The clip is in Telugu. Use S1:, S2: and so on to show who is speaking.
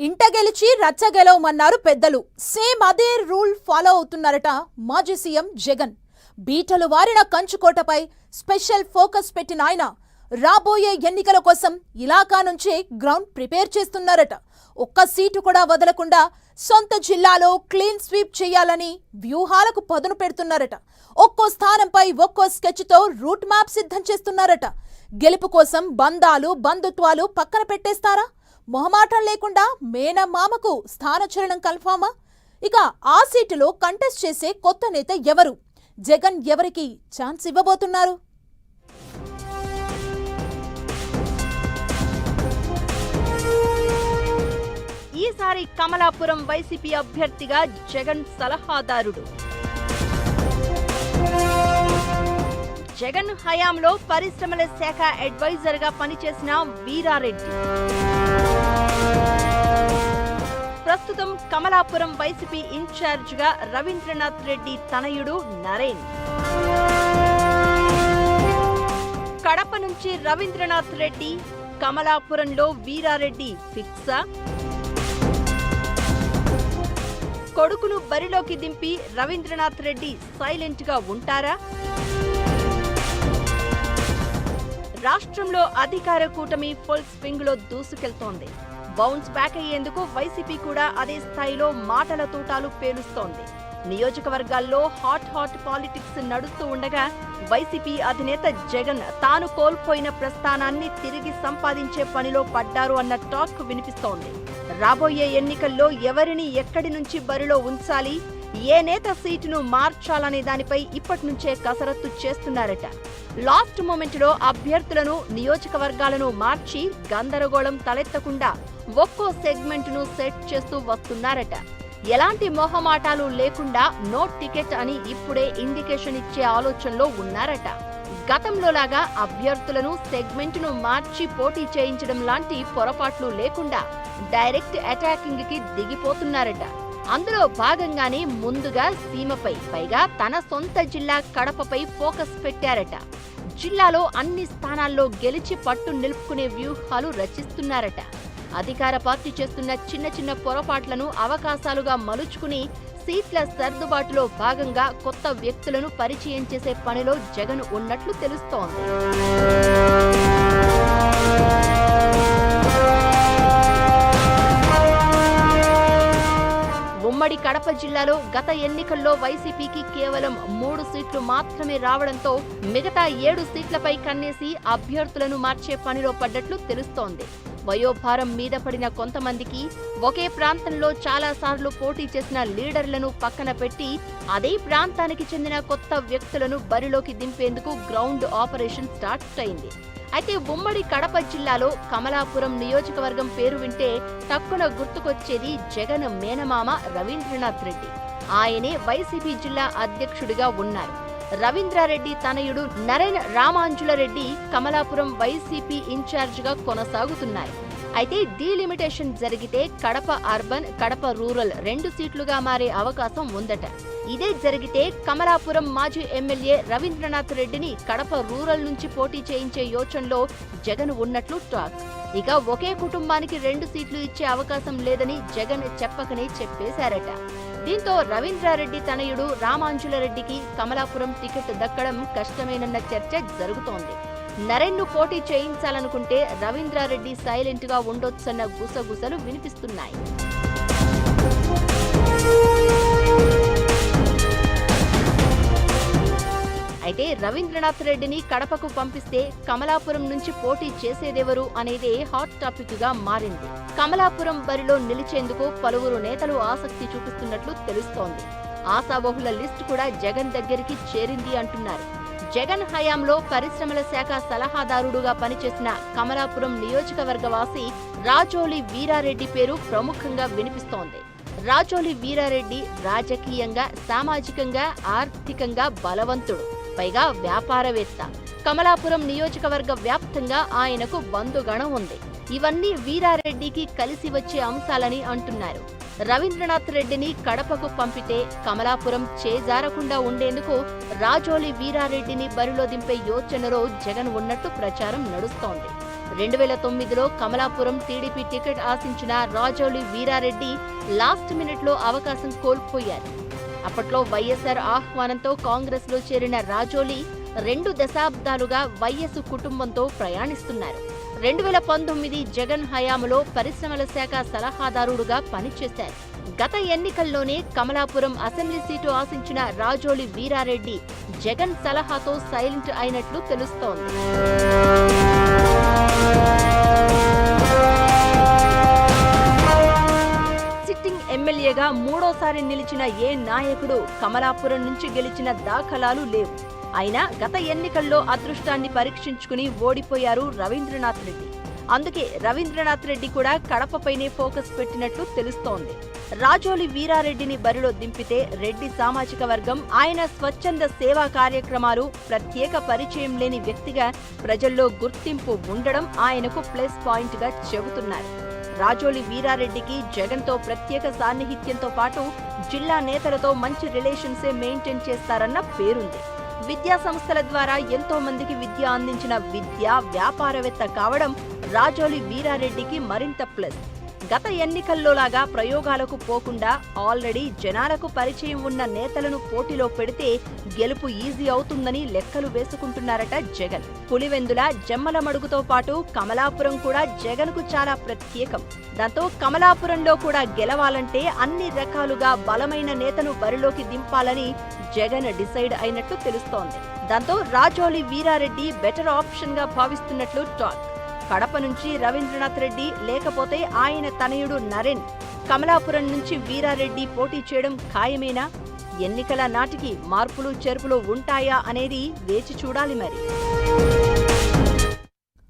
S1: ఇంట గెలిచి రచ్చ గెలవమన్నారు పెద్దలు. సేమ్ అదే రూల్ ఫాలో అవుతున్నారట మాజీ సీఎం జగన్. బీటలు వారిన కంచుకోటపై స్పెషల్ ఫోకస్ పెట్టిన ఆయన రాబోయే ఎన్నికల కోసం ఇలాకా నుంచే గ్రౌండ్ ప్రిపేర్ చేస్తున్నారట. ఒక్క సీటు కూడా వదలకుండా సొంత జిల్లాలో క్లీన్ స్వీప్ చేయాలని వ్యూహాలకు పదును పెడుతున్నారట. ఒక్కో స్థానంపై ఒక్కో స్కెచ్తో రూట్ మ్యాప్ సిద్ధం చేస్తున్నారట. గెలుపు కోసం బంధాలు బంధుత్వాలు పక్కన పెట్టేస్తారా? మొహమాటం లేకుండా మేనమామకు స్థానచలనం కన్ఫామా? ఇక ఆ సీటులో కంటెస్ట్ చేసే కొత్త నేత ఎవరు? జగన్ ఎవరికి ఛాన్స్ ఇవ్వబోతున్నారు?
S2: ఈసారి కమలాపురం వైసీపీ అభ్యర్థిగా జగన్ సలహాదారుడు. జగన్ హయాంలో పరిశ్రమల శాఖ అడ్వైజర్ గా పనిచేసిన వీరారెడ్డి ప్రస్తుతం కమలాపురం వైసీపీ ఇన్ఛార్జ్ గా రవీంద్రనాథ్ రెడ్డి తనయుడు నరేన్. కడప నుంచి రవీంద్రనాథ్ రెడ్డి, కమలాపురంలో వీరారెడ్డి ఫిక్సా? కొడుకును బరిలోకి దింపి రవీంద్రనాథ్ రెడ్డి సైలెంట్ గా ఉంటారా? రాష్ట్రంలో అధికార కూటమి ఫుల్ స్వింగ్ లో దూసుకెళ్తోంది. బౌన్స్ బ్యాక్ అయ్యేందుకు వైసీపీ కూడా అదే స్థాయిలో మాటల తూటాలు పేలుస్తోంది. నియోజకవర్గాల్లో హాట్ పాలిటిక్స్ నడుస్తూ ఉండగా వైసీపీ అధినేత జగన్ తాను కోల్పోయిన ప్రస్థానాన్ని తిరిగి సంపాదించే పనిలో పడ్డారు అన్న టాక్ వినిపిస్తోంది. రాబోయే ఎన్నికల్లో ఎవరిని ఎక్కడి నుంచి బరిలో ఉంచాలి, ఏ నేత సీటును మార్చాలనే దానిపై ఇప్పటి నుంచే కసరత్తు చేస్తున్నారట. లాస్ట్ మూమెంట్ లో అభ్యర్థులను నియోజకవర్గాలను మార్చి గందరగోళం తలెత్తకుండా ఒక్కో సెగ్మెంట్ ను సెట్ చేస్తూ వస్తున్నారట. ఎలాంటి మొహమాటాలు లేకుండా నో టికెట్ అని ఇప్పుడే ఇండికేషన్ ఇచ్చే ఆలోచనలో ఉన్నారట. గతంలోలాగా అభ్యర్థులను సెగ్మెంట్ ను మార్చి పోటీ చేయించడం లాంటి పొరపాట్లు లేకుండా డైరెక్ట్ అటాకింగ్ కి దిగిపోతున్నారట. అందులో భాగంగానే ముందుగా సీమపై, పైగా తన సొంత జిల్లా కడపపై ఫోకస్ పెట్టారట. జిల్లాలో అన్ని స్థానాల్లో గెలిచి పట్టు నిలుపుకునే వ్యూహాలు రచిస్తున్నారట. అధికార పార్టీ చేస్తున్న చిన్న చిన్న పొరపాట్లను అవకాశాలుగా మలుచుకుని సీట్ల సర్దుబాటులో భాగంగా కొత్త వ్యక్తులను పరిచయం చేసే పనిలో జగన్ ఉన్నట్లు తెలుస్తోంది. ఉమ్మడి కడప జిల్లాలో గత ఎన్నికల్లో వైసీపీకి కేవలం 3 సీట్లు మాత్రమే రావడంతో మిగతా 7 సీట్లపై కన్నేసి అభ్యర్థులను మార్చే పనిలో పడ్డట్లు తెలుస్తోంది. వయోభారం మీద పడిన కొంతమందికి, ఒకే ప్రాంతంలో చాలా సార్లు పోటీ చేసిన లీడర్లను పక్కన పెట్టి అదే ప్రాంతానికి చెందిన కొత్త వ్యక్తులను బరిలోకి దింపేందుకు గ్రౌండ్ ఆపరేషన్ స్టార్ట్ అయింది. అయితే ఉమ్మడి కడప జిల్లాలో కమలాపురం నియోజకవర్గం పేరు వింటే టక్కున గుర్తుకొచ్చేది జగన్ మేనమామ రవీంద్రనాథ్ రెడ్డి. ఆయనే వైసీపీ జిల్లా అధ్యక్షుడిగా ఉన్నారు. రవీంద్రారెడ్డి తనయుడు నరేన్ రామాంజులరెడ్డి కమలాపురం వైసీపీ ఇన్ఛార్జ్ గా కొనసాగుతున్నారు. అయితే డీలిమిటేషన్ జరిగితే కడప అర్బన్, కడప రూరల్ 2 సీట్లుగా మారే అవకాశం ఉందట. ఇదే జరిగితే కమలాపురం మాజీ ఎమ్మెల్యే రవీంద్రనాథ్ రెడ్డిని కడప రూరల్ నుంచి పోటీ చేయించే యోచనలో జగన్ ఉన్నట్లు టాక్. ఇక ఒకే కుటుంబానికి 2 సీట్లు ఇచ్చే అవకాశం లేదని జగన్ చెప్పకనే చెప్పేశారట. దీంతో రవీంద్రారెడ్డి తనయుడు రామాంజులరెడ్డికి కమలాపురం టికెట్ దక్కడం కష్టమేనన్న చర్చ జరుగుతోంది. నరేన్ను పోటీ చేయించాలనుకుంటే రవీంద్రారెడ్డి సైలెంట్ గా ఉండొచ్చన్న గుసగుసలు వినిపిస్తున్నాయి. అయితే రవీంద్రనాథ్ రెడ్డిని కడపకు పంపిస్తే కమలాపురం నుంచి పోటీ చేసేదెవరు అనేదే హాట్ టాపిక్ గా మారింది. కమలాపురం బరిలో నిలిచేందుకు పలువురు నేతలు ఆసక్తి చూపిస్తున్నట్లు తెలుస్తోంది. ఆశావహుల లిస్టు కూడా జగన్ దగ్గరికి చేరింది అంటున్నారు. జగన్ హయాంలో పరిశ్రమల శాఖ సలహాదారుడుగా పనిచేసిన కమలాపురం నియోజకవర్గవాసి రాజోలి వీరారెడ్డి పేరు ప్రముఖంగా వినిపిస్తోంది. రాజోలి వీరారెడ్డి రాజకీయంగా, సామాజికంగా, ఆర్థికంగా బలవంతుడు, పైగా వ్యాపారవేత్త. కమలాపురం నియోజకవర్గ వ్యాప్తంగా ఆయనకు బంధుగణం ఉంది. ఇవన్నీ వీరారెడ్డికి కలిసి వచ్చే అంశాలని అంటున్నారు. రవీంద్రనాథ్ రెడ్డిని కడపకు పంపితే కమలాపురం చేజారకుండా ఉండేందుకు రాజోలి వీరారెడ్డిని బరిలో దింపే యోచనలో జగన్ ఉన్నట్టు ప్రచారం నడుస్తోంది. 2009లో కమలాపురం టీడీపీ టికెట్ ఆశించిన రాజోలి వీరారెడ్డి లాస్ట్ మినిట్లో అవకాశం కోల్పోయారు. అప్పట్లో వైఎస్ఆర్ ఆహ్వానంతో కాంగ్రెస్లో చేరిన రాజోలి 2 దశాబ్దాలుగా వైఎస్ కుటుంబంతో ప్రయాణిస్తున్నారు. 2019 జగన్ హయాంలో పరిశ్రమల శాఖ సలహాదారుడుగా పనిచేశారు. గత ఎన్నికల్లోనే కమలాపురం అసెంబ్లీ సీటు ఆశించిన రాజోలి వీరారెడ్డి జగన్ సలహాతో సైలెంట్ అయినట్లు తెలుస్తోంది. సిట్టింగ్ ఎమ్మెల్యేగా 3వ నిలిచిన ఏ నాయకుడు కమలాపురం నుంచి గెలిచిన దాఖలాలు లేవు. అయినా గత ఎన్నికల్లో అదృష్టాన్ని పరీక్షించుకుని ఓడిపోయారు రవీంద్రనాథ్ రెడ్డి. అందుకే రవీంద్రనాథ్ రెడ్డి కూడా కడపపైనే ఫోకస్ పెట్టినట్లు తెలుస్తోంది. రాజోలి వీరారెడ్డిని బరిలో దింపితే రెడ్డి సామాజిక వర్గం ఆయన స్వచ్ఛంద సేవా కార్యక్రమాలు ప్రత్యేక పరిచయం లేని వ్యక్తిగా ప్రజల్లో గుర్తింపు ఉండడం ఆయనకు ప్లస్ పాయింట్ గా చెబుతున్నారు. రాజోలి వీరారెడ్డికి జగన్తో ప్రత్యేక సాన్నిహిత్యంతో పాటు జిల్లా నేతలతో మంచి రిలేషన్సే మెయింటైన్ చేస్తారన్న పేరుంది. విద్యా సంస్థల ద్వారా ఎంతో మందికి విద్య అందించిన వ్యాపారవేత్త కావడం రాజోలి వీరారెడ్డికి మరింత ప్లస్. గత ఎన్నికల్లోలాగా ప్రయోగాలకు పోకుండా ఆల్రెడీ జనాలకు పరిచయం ఉన్న నేతలను పోటీలో పెడితే గెలుపు ఈజీ అవుతుందని లెక్కలు వేసుకుంటున్నారట జగన్. పులివెందుల జమ్మలమడుగుతో పాటు కమలాపురం కూడా జగన్కు చాలా ప్రత్యేకం. దాంతో కమలాపురంలో కూడా గెలవాలంటే అన్ని రకాలుగా బలమైన నేతను బరిలోకి దింపాలని జగన్ డిసైడ్ అయినట్లు తెలుస్తోంది. దాంతో రాజోలి వీరారెడ్డి బెటర్ ఆప్షన్ గా భావిస్తున్నట్లు టాక్. కడప నుంచి రవీంద్రనాథ్ రెడ్డి లేకపోతే ఆయన తనయుడు నరేన్, కమలాపురం నుంచి వీరారెడ్డి పోటీ చేయడం ఖాయమేనా? ఎన్నికల నాటికి మార్పులు చేర్పులు ఉంటాయా అనేది వేచి చూడాలి మరి.